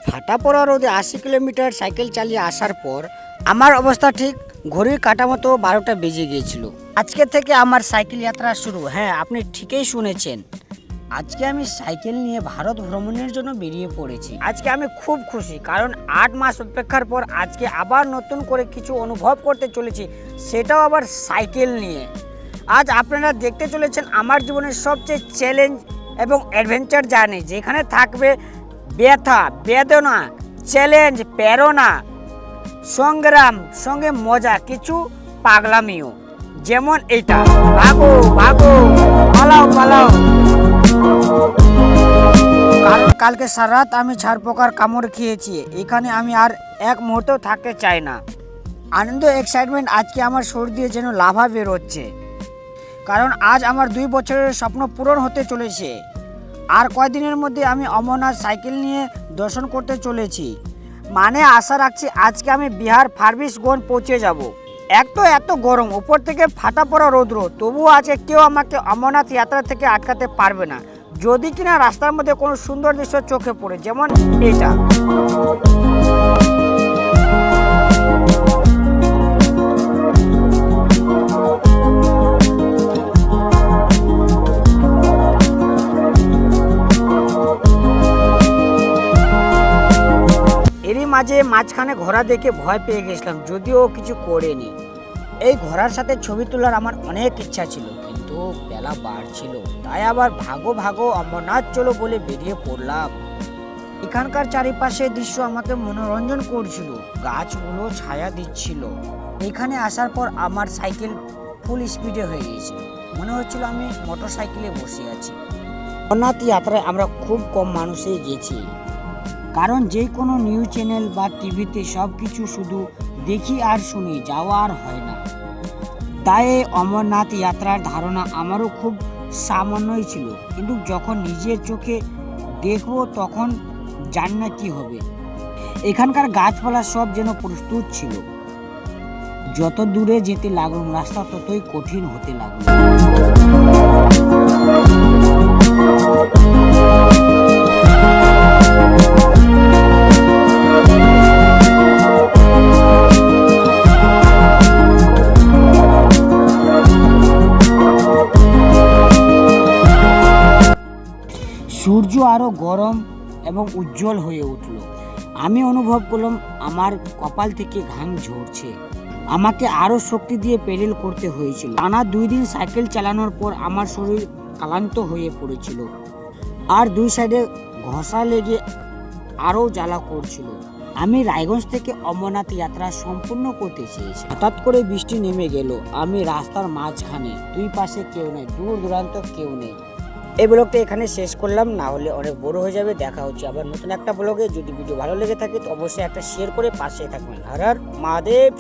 ফাটা পড়া রোদে ৮০ কিলোমিটার সাইকেল চালিয়ে আসার পর আমার অবস্থা ঠিক ঘড়ির কাঁটা মতো ১২টা বেজে গিয়েছিল। আজকে থেকে আমার সাইকেল যাত্রা শুরু। হ্যাঁ, আপনি ঠিকই শুনেছেন, আজকে আমি সাইকেল নিয়ে ভারত ভ্রমণের জন্য বেরিয়ে পড়েছি। আজকে আমি খুব খুশি, কারণ ৮ মাস অপেক্ষার পর আজকে আবার নতুন করে কিছু অনুভব করতে চলেছি, সেটাও আবার সাইকেল নিয়ে। আজ আপনারা দেখতে চলেছেন আমার জীবনের সবচেয়ে চ্যালেঞ্জ এবং অ্যাডভেঞ্চার জার্নি, যেখানে থাকবে ব্যথা, বেদনা, চ্যালেঞ্জ, প্রেরণা, সংগ্রাম, সঙ্গে মজা, কিছু পাগলামিও। যেমন এটা, ভাগো ভাগো, পালাও পালাও। কারণ কালকে সারা রাত আমি ঝাড়পোকার কামড় খেয়েছি, এখানে আমি আর এক মুহূর্ত থাকতে চাই না। আনন্দ, এক্সাইটমেন্ট আজকে আমার শরীর দিয়ে যেন লাভা বেরোচ্ছে, কারণ আজ আমার ২ বছরের স্বপ্ন পূরণ হতে চলেছে। আর কয়েকদিনের মধ্যে আমি অমরনাথ সাইকেল নিয়ে দর্শন করতে চলেছি। মানে আশা রাখছি আজকে আমি বিহার ফারবিসগঞ্জ পৌঁছে যাব। এত গরম, উপর থেকে ফাটা পড়া রৌদ্র, তবুও আজকে কেউ আমাকে অমরনাথ যাত্রা থেকে আটকাতে পারবে না, যদি কিনা রাস্তার মধ্যে কোনো সুন্দর দৃশ্য চোখে পড়ে, যেমন এটা। এরই মাঝখানে ঘোড়া দেখে ভয় পেয়ে গেছিলাম, যদিও কিছু করেনি। এই ঘোড়ার সাথে ছবি তোলার আমার অনেক ইচ্ছা ছিল, কিন্তু বেলা বাড়ছিল, তাই আবার ভাগো ভাগো অমরনাথ চলো বলে বেরিয়ে পড়লাম। এখানকার চারিপাশের দৃশ্য আমাকে মনোরঞ্জন করছিল, গাছগুলো ছায়া দিচ্ছিল। এখানে আসার পর আমার সাইকেল ফুল স্পিডে হয়ে গিয়েছিল, মনে হচ্ছিল আমি মোটর সাইকেলে বসে আছি। অমরনাথ যাত্রায় আমরা খুব কম মানুষই গেছি, কারণ যে কোনো নিউজ চ্যানেল বা টিভিতে সব কিছু শুধু দেখি আর শুনি, যাওয়া আর হয় না। তাই অমরনাথ যাত্রার ধারণা আমারও খুব সামান্যই ছিল, কিন্তু যখন নিজের চোখে দেখব তখন জানি না কি হবে। এখানকার গাছপালা সব যেন প্রস্তুত ছিল। যত দূরে যেতে লাগলো রাস্তা ততই কঠিন হতে লাগলো। সূর্য আরো গরম এবং উজ্জ্বল হয়ে উঠল। আমি অনুভব করলাম আমার কপাল থেকে ঘাম ঝরছে। আমাকে আরো শক্তি দিয়ে পেডেল করতে হয়েছিল। টানা ২ দিন সাইকেল চালানোর পর আমার শরীর ক্লান্ত হয়ে পড়েছিল, আর ২ সাইডে ঘষা লেগে আরো জ্বালা করছিল। আমি রায়গঞ্জ থেকে অমরনাথ যাত্রা সম্পূর্ণ করতে চেয়েছি। হঠাৎ করে বৃষ্টি নেমে গেল। আমি রাস্তার মাঝখানে, ২ পাশে কেউ নেই, দূর দূরান্ত কেউ নেই। এই ব্লগটা এখানে শেষ করলাম, না হলে অনেক বড় হয়ে যাবে। দেখা হচ্ছে আবার নতুন একটা ব্লগে। যদি ভিডিও ভালো লেগে থাকে তো অবশ্যই একটা শেয়ার করে পাশে থাকবেন। হর হর মহাদেব।